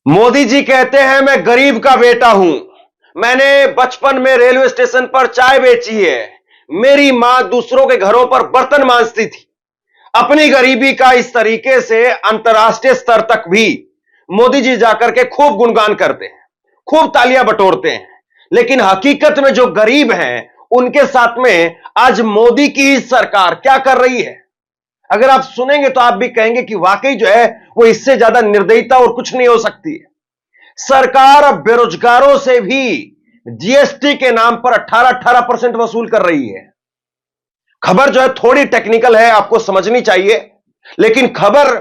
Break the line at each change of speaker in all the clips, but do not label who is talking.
मोदी जी कहते हैं मैं गरीब का बेटा हूं। मैंने बचपन में रेलवे स्टेशन पर चाय बेची है। मेरी मां दूसरों के घरों पर बर्तन मांजती थी। अपनी गरीबी का इस तरीके से अंतर्राष्ट्रीय स्तर तक भी मोदी जी जाकर के खूब गुणगान करते हैं, खूब तालियां बटोरते हैं। लेकिन हकीकत में जो गरीब हैं, उनके साथ में आज मोदी की ही सरकार क्या कर रही है? अगर आप सुनेंगे तो आप भी कहेंगे कि वाकई जो है वो इससे ज्यादा निर्दयता और कुछ नहीं हो सकती है। सरकार अब बेरोजगारों से भी जीएसटी के नाम पर 18% वसूल कर रही है। खबर जो है थोड़ी टेक्निकल है, आपको समझनी चाहिए, लेकिन खबर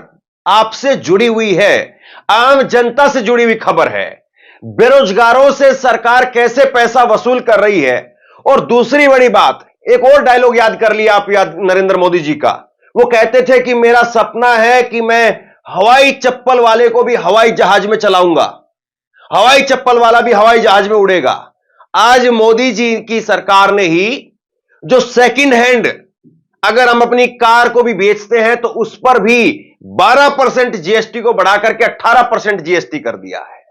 आपसे जुड़ी हुई है, आम जनता से जुड़ी हुई खबर है। बेरोजगारों से सरकार कैसे पैसा वसूल कर रही है। और दूसरी बड़ी बात, एक और डायलॉग याद कर लिया आप, याद नरेंद्र मोदी जी का। वो कहते थे कि मेरा सपना है कि मैं हवाई चप्पल वाले को भी हवाई जहाज में चलाऊंगा, हवाई चप्पल वाला भी हवाई जहाज में उड़ेगा। आज मोदी जी की सरकार ने ही जो सेकंड हैंड, अगर हम अपनी कार को भी बेचते हैं तो उस पर भी 12% जीएसटी को बढ़ाकर के 18% जीएसटी कर दिया है।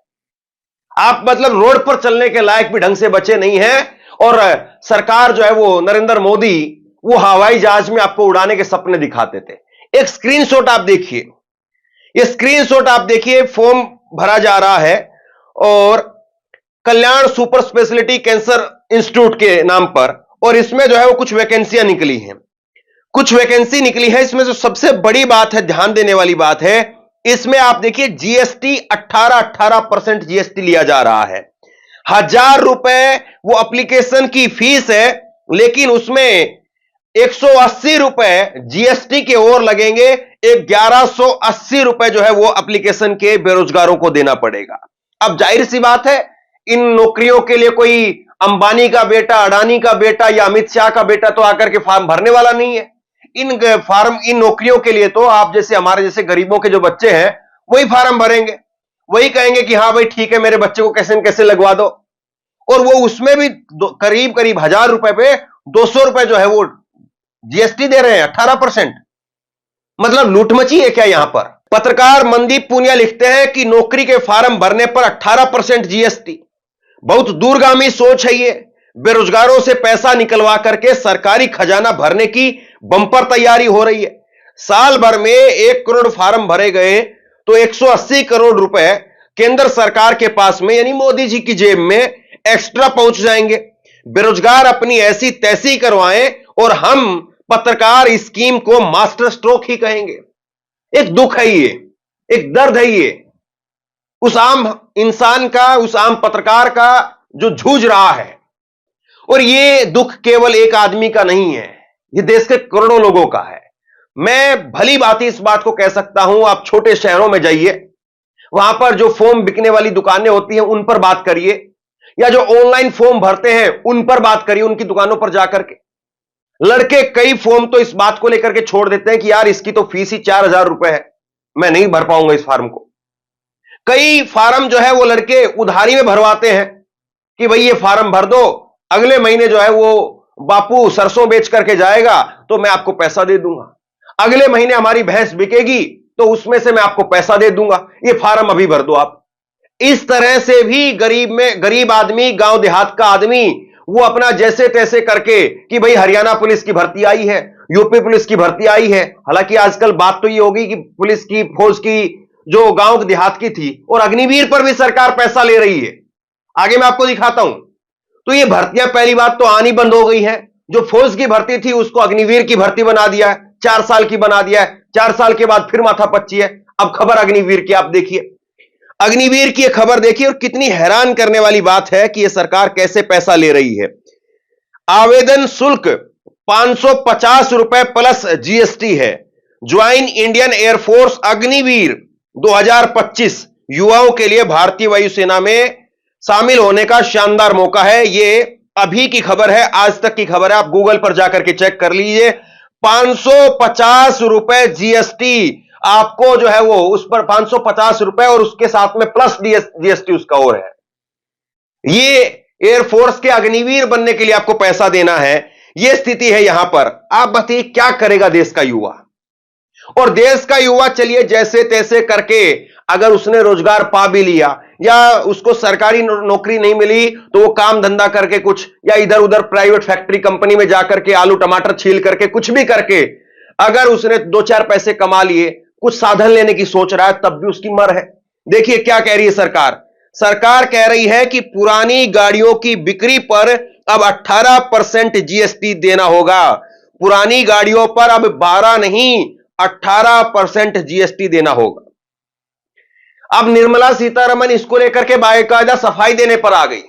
आप मतलब रोड पर चलने के लायक भी ढंग से बचे नहीं हैं, और सरकार जो है वो नरेंद्र मोदी वो हवाई जहाज में आपको उड़ाने के सपने दिखाते थे। एक स्क्रीनशॉट आप देखिए, ये स्क्रीनशॉट आप देखिए, फॉर्म भरा जा रहा है और कल्याण सुपर स्पेशलिटी कैंसर इंस्टीट्यूट के नाम पर, और इसमें जो है वो कुछ वैकेंसियां निकली हैं, कुछ वैकेंसी निकली है। इसमें जो सबसे बड़ी बात है, ध्यान देने वाली बात है, इसमें आप देखिए जीएसटी 18% जीएसटी लिया जा रहा है। 1,000 रुपए वो एप्लीकेशन की फीस है, लेकिन उसमें 180 रुपए जीएसटी के और लगेंगे। 1180 रुपए जो है वो एप्लीकेशन के बेरोजगारों को देना पड़ेगा। अब जाहिर सी बात है, इन नौकरियों के लिए कोई अंबानी का बेटा, अडानी का बेटा या अमित शाह का बेटा तो आकर के फॉर्म भरने वाला नहीं है। इन नौकरियों के लिए तो आप जैसे हमारे जैसे गरीबों के जो बच्चे हैं वही फॉर्म भरेंगे, वही कहेंगे कि हाँ भाई ठीक है, मेरे बच्चे को कैसे न कैसे लगवा दो। और वो उसमें भी करीब करीब 1,000 रुपए पे 200 रुपए जो है वो जीएसटी दे रहे हैं, 18%। मतलब लूट मची है क्या यहां पर? पत्रकार मनदीप पुनिया लिखते हैं कि नौकरी के फॉर्म भरने पर 18% जीएसटी, बहुत दूरगामी सोच है ये। बेरोजगारों से पैसा निकलवा करके सरकारी खजाना भरने की बंपर तैयारी हो रही है। साल भर में 1 करोड़ फॉर्म भरे गए तो 180 करोड़ रुपए केंद्र सरकार के पास में, यानी मोदी जी की जेब में एक्स्ट्रा पहुंच जाएंगे। बेरोजगार अपनी ऐसी तैसी करवाएं और हम पत्रकार इस स्कीम को मास्टर स्ट्रोक ही कहेंगे। एक दुख है ये, एक दर्द है ये, उस आम इंसान का, उस आम पत्रकार का जो जूझ रहा है। और ये दुख केवल एक आदमी का नहीं है, ये देश के करोड़ों लोगों का है। मैं भली भांति इस बात को कह सकता हूं, आप छोटे शहरों में जाइए, वहां पर जो फॉर्म बिकने वाली दुकानें होती हैं उन पर बात करिए, या जो ऑनलाइन फॉर्म भरते हैं उन पर बात करिए, उनकी दुकानों पर जाकर के। लड़के कई फॉर्म तो इस बात को लेकर के छोड़ देते हैं कि यार इसकी तो फीस ही 4,000 रुपए है, मैं नहीं भर पाऊंगा इस फार्म को। कई फार्म जो है वो लड़के उधारी में भरवाते हैं कि भाई ये फार्म भर दो, अगले महीने जो है वो बापू सरसों बेच करके जाएगा तो मैं आपको पैसा दे दूंगा, अगले महीने हमारी भैंस बिकेगी तो उसमें से मैं आपको पैसा दे दूंगा, ये फार्म अभी भर दो आप। इस तरह से भी गरीब आदमी, गांव देहात का आदमी, वो अपना जैसे तैसे करके कि भाई हरियाणा पुलिस की भर्ती आई है, यूपी पुलिस की भर्ती आई है। हालांकि आजकल बात तो ये होगी कि पुलिस की, फौज की जो गांव देहात की थी, और अग्निवीर पर भी सरकार पैसा ले रही है, आगे मैं आपको दिखाता हूं। तो ये भर्तियां पहली बात तो आनी बंद हो गई है। जो फौज की भर्ती थी उसको अग्निवीर की भर्ती बना दिया है, 4 साल की बना दिया है, 4 साल के बाद फिर माथापच्ची है। अब खबर अग्निवीर की आप देखिए, अग्निवीर की खबर देखिए, और कितनी हैरान करने वाली बात है कि यह सरकार कैसे पैसा ले रही है। आवेदन शुल्क 550 रुपए प्लस जीएसटी है। ज्वाइन इंडियन एयरफोर्स अग्निवीर 2025 युवाओं के लिए भारतीय वायुसेना में शामिल होने का शानदार मौका है। ये अभी की खबर है, आज तक की खबर है, आप गूगल पर जाकर के चेक कर लीजिए। 550 रुपए जीएसटी आपको जो है वो उस पर 550 रुपए, और उसके साथ में प्लस जीएसटी उसका और है। ये एयरफोर्स के अग्निवीर बनने के लिए आपको पैसा देना है, यह स्थिति है यहां पर। आप बताइए क्या करेगा देश का युवा? और देश का युवा चलिए जैसे तैसे करके अगर उसने रोजगार पा भी लिया या उसको सरकारी नौकरी नहीं मिली तो वो काम धंधा करके कुछ या इधर उधर प्राइवेट फैक्ट्री कंपनी में जाकर के आलू टमाटर छील करके कुछ भी करके अगर उसने दो चार पैसे कमा लिए, कुछ साधन लेने की सोच रहा है, तब भी उसकी मर है। देखिए क्या कह रही है सरकार। सरकार कह रही है कि पुरानी गाड़ियों की बिक्री पर अब 18% जीएसटी देना होगा। पुरानी गाड़ियों पर अब 12 नहीं 18% जीएसटी देना होगा। अब निर्मला सीतारमण इसको लेकर के बाकायदा सफाई देने पर आ गई।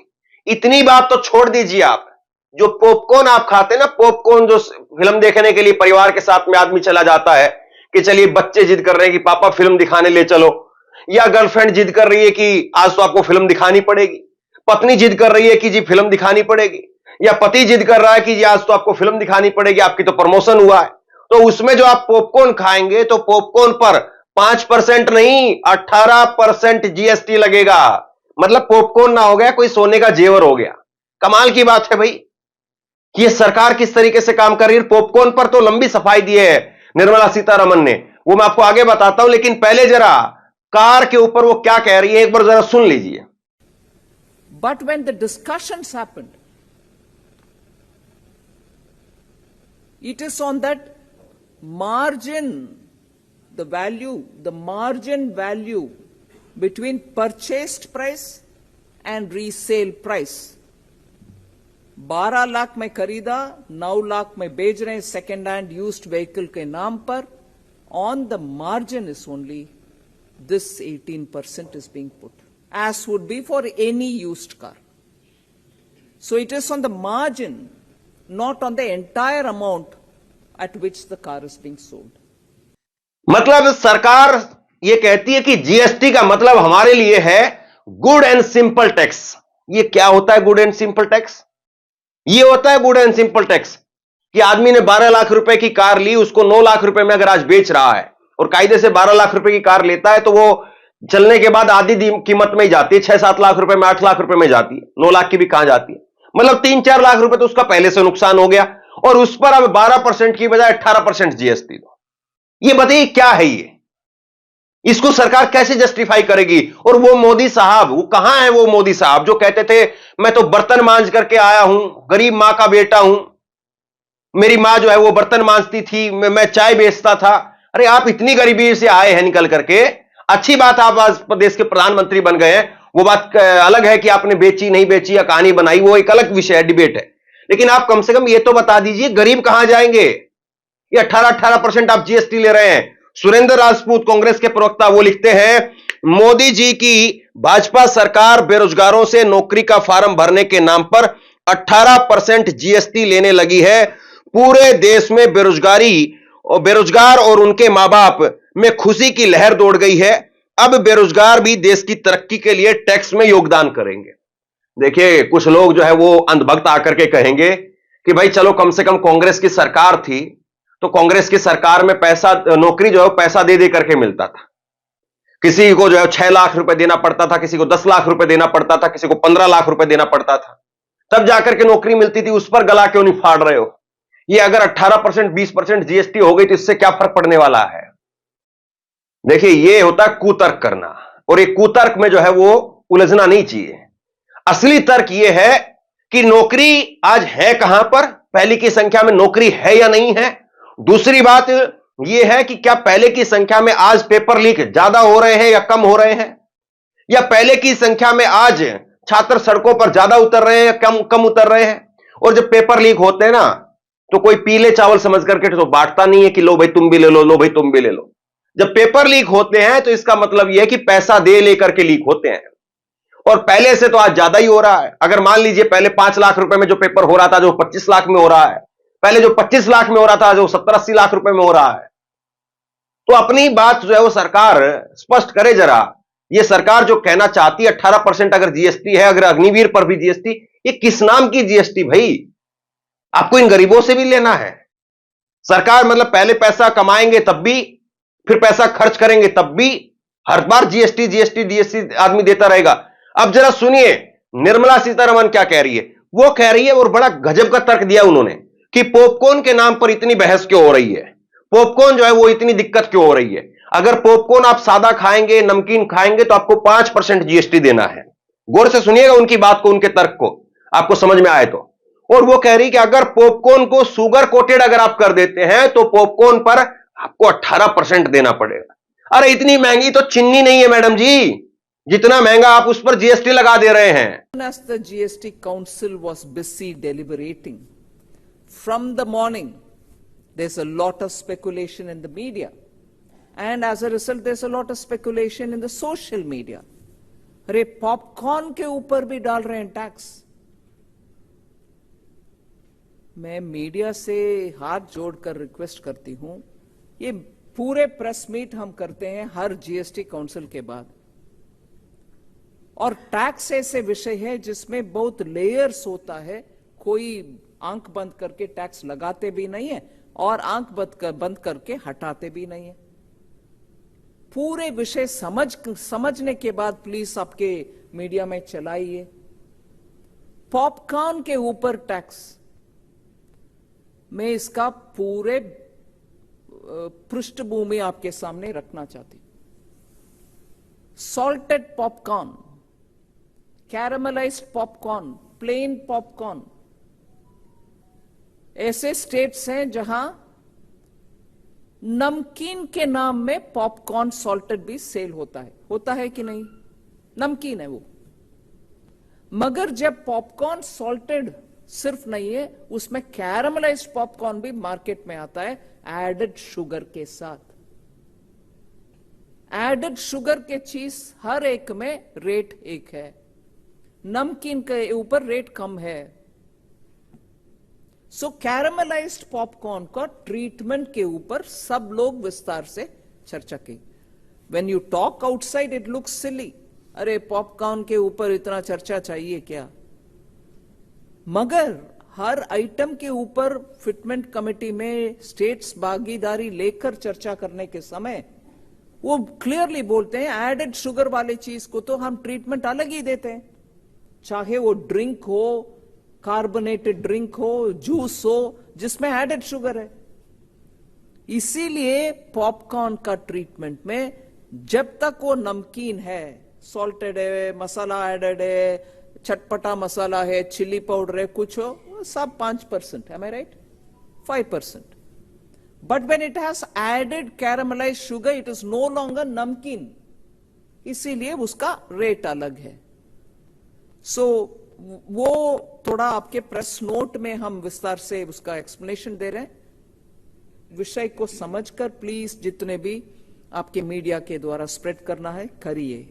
इतनी बात तो छोड़ दीजिए, आप जो पॉपकॉर्न आप खाते हैं ना, पॉपकॉर्न जो फिल्म देखने के लिए परिवार के साथ में आदमी चला जाता है कि चलिए बच्चे जिद कर रहे हैं कि पापा फिल्म दिखाने ले चलो, या गर्लफ्रेंड जिद कर रही है कि आज तो आपको फिल्म दिखानी पड़ेगी, पत्नी जिद कर रही है कि जी फिल्म दिखानी पड़ेगी, या पति जिद कर रहा है कि जी आज तो आपको फिल्म दिखानी पड़ेगी, आपकी तो प्रमोशन हुआ है। तो उसमें जो आप पॉपकॉर्न खाएंगे तो पॉपकॉर्न पर 5% नहीं 18% जीएसटी लगेगा। मतलब पॉपकॉर्न ना हो गया कोई सोने का जेवर हो गया। कमाल की बात है भाई कि ये सरकार किस तरीके से काम कर रही है। पॉपकॉर्न पर तो लंबी सफाई दी है निर्मला सीतारमण ने, वो मैं आपको आगे बताता हूं, लेकिन पहले जरा कार के ऊपर वो क्या कह रही है एक बार जरा सुन लीजिए।
But when the discussions happened, it is on that margin, the margin value between purchased price and resale price. 12 lakh में खरीदा, 9 लाख में बेच रहे हैं सेकेंड हैंड यूज्ड व्हीकल के नाम पर। On the margin is only this 18% is being put, as would be for any used car. So it is on the margin, not on the entire amount at which the car is being sold.
मतलब सरकार ये कहती है कि GST का मतलब हमारे लिए है गुड एंड सिंपल टैक्स। ये क्या होता है गुड एंड सिंपल टैक्स? ये होता है गुड एंड सिंपल टैक्स कि आदमी ने 12 लाख रुपए की कार ली, उसको 9 लाख रुपए में अगर आज बेच रहा है और कायदे से 12 लाख रुपए की कार लेता है तो वो चलने के बाद आधी कीमत में ही जाती है, 6-7 लाख रुपए में, 8 लाख रुपए में जाती है, 9 लाख की भी कहां जाती है। मतलब 3-4 लाख रुपए तो उसका पहले से नुकसान हो गया और उस पर अब 12% की बजाय 18% जीएसटी दो। ये बताइए क्या है ये? इसको सरकार कैसे जस्टिफाई करेगी? और वो मोदी साहब, वो कहां है वो मोदी साहब जो कहते थे मैं तो बर्तन मांज करके आया हूं, गरीब मां का बेटा हूं, मेरी मां जो है वो बर्तन मांजती थी, मैं चाय बेचता था। अरे आप इतनी गरीबी से आए हैं निकल करके, अच्छी बात आप आज देश के प्रधानमंत्री बन गए हैं, वो बात अलग है कि आपने बेची नहीं बेची या कहानी बनाई, वो एक अलग विषय है, डिबेट है। लेकिन आप कम से कम ये तो बता दीजिए गरीब कहां जाएंगे? ये 18% आप जीएसटी ले रहे हैं। सुरेंद्र राजपूत कांग्रेस के प्रवक्ता वो लिखते हैं मोदी जी की भाजपा सरकार बेरोजगारों से नौकरी का फॉर्म भरने के नाम पर 18% जीएसटी लेने लगी है। पूरे देश में बेरोजगार और उनके मां बाप में खुशी की लहर दौड़ गई है। अब बेरोजगार भी देश की तरक्की के लिए टैक्स में योगदान करेंगे। देखिए कुछ लोग जो है वो अंधभक्त आकर के कहेंगे कि भाई चलो कम से कम कांग्रेस की सरकार थी तो कांग्रेस की सरकार में पैसा, नौकरी जो है पैसा दे दे करके मिलता था। किसी को जो है 6 लाख रुपए देना पड़ता था, किसी को 10 लाख रुपए देना पड़ता था, किसी को 15 लाख रुपए देना पड़ता था, तब जाकर के नौकरी मिलती थी। उस पर गला क्यों नहीं फाड़ रहे हो? ये अगर 18% 20% जीएसटी हो गई तो इससे क्या फर्क पड़ने वाला है? देखिए ये होता है कुतर्क करना, और एक कुतर्क में जो है वो उलझना नहीं चाहिए। असली तर्क ये है कि नौकरी आज है कहां पर, पहले की संख्या में नौकरी है या नहीं है। दूसरी बात यह है कि क्या पहले की संख्या में आज पेपर लीक ज्यादा हो रहे हैं या कम हो रहे हैं, या पहले की संख्या में आज छात्र सड़कों पर ज्यादा उतर रहे हैं या कम उतर रहे हैं। और जब पेपर लीक होते हैं ना तो कोई पीले चावल समझ करके तो बांटता नहीं है कि लो भाई तुम भी ले लो, लो भाई तुम भी ले लो। जब पेपर लीक होते हैं तो इसका मतलब यह है कि पैसा दे लेकर के लीक होते हैं, और पहले से तो आज ज्यादा ही हो रहा है। अगर मान लीजिए पहले 5 लाख रुपए में जो पेपर हो रहा था जो 25 लाख में हो रहा है, पहले जो 25 लाख में हो रहा था जो 70-80 लाख रुपए में हो रहा है। तो अपनी बात जो है वो सरकार स्पष्ट करे जरा। ये सरकार जो कहना चाहती है 18% अगर जीएसटी है, अगर अग्निवीर पर भी जीएसटी, ये किस नाम की जीएसटी भाई? आपको इन गरीबों से भी लेना है? सरकार मतलब पहले पैसा कमाएंगे तब भी, फिर पैसा खर्च करेंगे तब भी, हर बार जीएसटी जीएसटी जीएसटी आदमी देता रहेगा। अब जरा सुनिए निर्मला सीतारमण क्या कह रही है। वो कह रही है, और बड़ा गजब का तर्क दिया उन्होंने, कि पॉपकॉर्न के नाम पर इतनी बहस क्यों हो रही है, पॉपकॉर्न जो है वो इतनी दिक्कत क्यों हो रही है। अगर पॉपकॉर्न आप सादा खाएंगे, नमकीन खाएंगे तो आपको 5% जीएसटी देना है। गौर से सुनिएगा उनकी बात को, उनके तर्क को, आपको समझ में आए तो। और वो कह रही कि अगर पॉपकॉर्न को शुगर कोटेड अगर आप कर देते हैं तो पॉपकॉर्न पर आपको 18% देना पड़ेगा। अरे इतनी महंगी तो चीनी नहीं है मैडम जी, जितना महंगा आप उस पर जीएसटी लगा दे रहे हैं।
As the GST Council was busy deliberating, from the morning, there's a lot of speculation in the media. And as a result, there's a lot of speculation in the social media. अरे popcorn के ऊपर भी डाल रहे हैं tax. मैं media से हाथ जोड़कर रिक्वेस्ट करती हूं, ये पूरे प्रेस मीट हम करते हैं हर जीएसटी काउंसिल के बाद, और टैक्स ऐसे विषय है जिसमें बहुत लेयर्स होता है। कोई आंख बंद करके टैक्स लगाते भी नहीं है और आंख बंद करके हटाते भी नहीं है। पूरे विषय समझने के बाद प्लीज आपके मीडिया में चलाइए। पॉपकॉर्न के ऊपर टैक्स, मैं इसका पूरे पृष्ठभूमि आपके सामने रखना चाहती हूं। Salted popcorn, caramelised popcorn, plain popcorn, ऐसे स्टेट्स हैं जहां नमकीन के नाम में पॉपकॉर्न सॉल्टेड भी सेल होता है कि नहीं? नमकीन है वो, मगर जब पॉपकॉर्न सॉल्टेड सिर्फ नहीं है, उसमें कैरामलाइज्ड पॉपकॉर्न भी मार्केट में आता है एडेड शुगर के साथ। एडेड शुगर के चीज हर एक में रेट एक है, नमकीन के ऊपर रेट कम है। सो कैरामलाइज्ड पॉपकॉर्न का ट्रीटमेंट के ऊपर सब लोग विस्तार से चर्चा की। When you talk outside it looks silly, अरे पॉपकॉर्न के ऊपर इतना चर्चा चाहिए क्या? मगर हर आइटम के ऊपर फिटमेंट कमेटी में स्टेट्स भागीदारी लेकर चर्चा करने के समय वो क्लियरली बोलते हैं एडेड शुगर वाले चीज को तो हम ट्रीटमेंट अलग ही देते हैं, चाहे वो ड्रिंक हो, कार्बोनेटेड ड्रिंक हो, जूस हो, जिसमें एडेड शुगर है। इसीलिए पॉपकॉर्न का ट्रीटमेंट में जब तक वो नमकीन है, सॉल्टेड है, मसाला एडेड है, चटपटा मसाला है, चिली पाउडर है, कुछ हो, सब 5%, am I right? 5%. But when it has added caramelized sugar, it is no longer नमकीन, इसीलिए उसका रेट अलग है। सो वो थोड़ा आपके प्रेस नोट में हम विस्तार से उसका एक्सप्लेनेशन दे रहे हैं। विषय को समझकर प्लीज जितने भी आपके मीडिया के द्वारा स्प्रेड करना है करिए।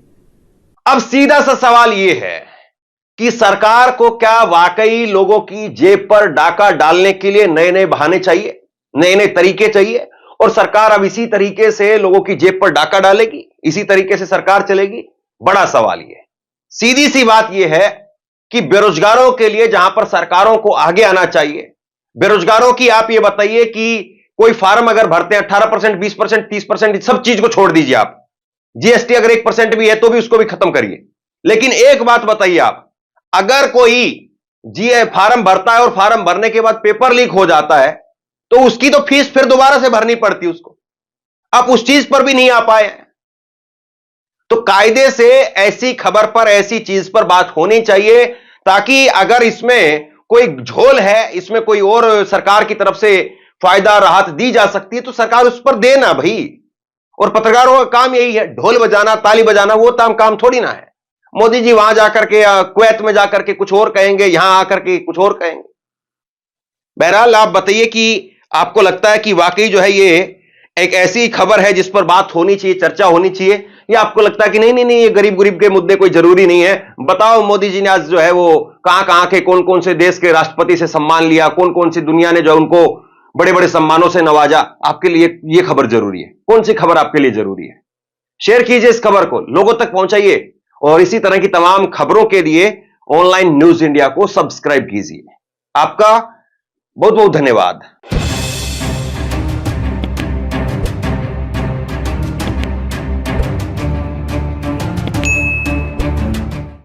अब सीधा सा सवाल यह है कि सरकार को क्या वाकई लोगों की जेब पर डाका डालने के लिए नए नए बहाने चाहिए, नए नए तरीके चाहिए, और सरकार अब इसी तरीके से लोगों की जेब पर डाका डालेगी, इसी तरीके से सरकार चलेगी? बड़ा सवाल यह है। सीधी सी बात यह है कि बेरोजगारों के लिए जहां पर सरकारों को आगे आना चाहिए, बेरोजगारों की आप यह बताइए कि कोई फार्म अगर भरते हैं 18%, 20%, 30%, सब चीज को छोड़ दीजिए आप, जीएसटी अगर 1% भी है तो भी उसको भी खत्म करिए। लेकिन एक बात बताइए आप, अगर कोई जीए फार्म भरता है और फार्म भरने के बाद पेपर लीक हो जाता है तो उसकी तो फीस फिर दोबारा से भरनी पड़ती है उसको, आप उस चीज पर भी नहीं आ पाए। तो कायदे से ऐसी खबर पर, ऐसी चीज पर बात होनी चाहिए, ताकि अगर इसमें कोई झोल है, इसमें कोई और सरकार की तरफ से फायदा राहत दी जा सकती है तो सरकार उस पर देना भाई। और पत्रकारों का काम यही है, ढोल बजाना, ताली बजाना, वो काम थोड़ी ना है। मोदी जी वहां जाकर के, कुवैत में जाकर के कुछ और कहेंगे, यहां आकर के कुछ और कहेंगे। बहरहाल आप बताइए कि आपको लगता है कि वाकई जो है ये एक ऐसी खबर है जिस पर बात होनी चाहिए, चर्चा होनी चाहिए, या आपको लगता है कि नहीं नहीं नहीं, ये गरीब के मुद्दे कोई जरूरी नहीं है? बताओ, मोदी जी ने आज जो है वो कहां के, कौन कौन से देश के राष्ट्रपति से सम्मान लिया, कौन कौन सी दुनिया ने जो उनको बड़े बड़े सम्मानों से नवाजा, आपके लिए ये खबर जरूरी है? कौन सी खबर आपके लिए जरूरी है? शेयर कीजिए इस खबर को, लोगों तक पहुंचाइए, और इसी तरह की तमाम खबरों के लिए ऑनलाइन न्यूज इंडिया को सब्सक्राइब कीजिए। आपका बहुत बहुत धन्यवाद।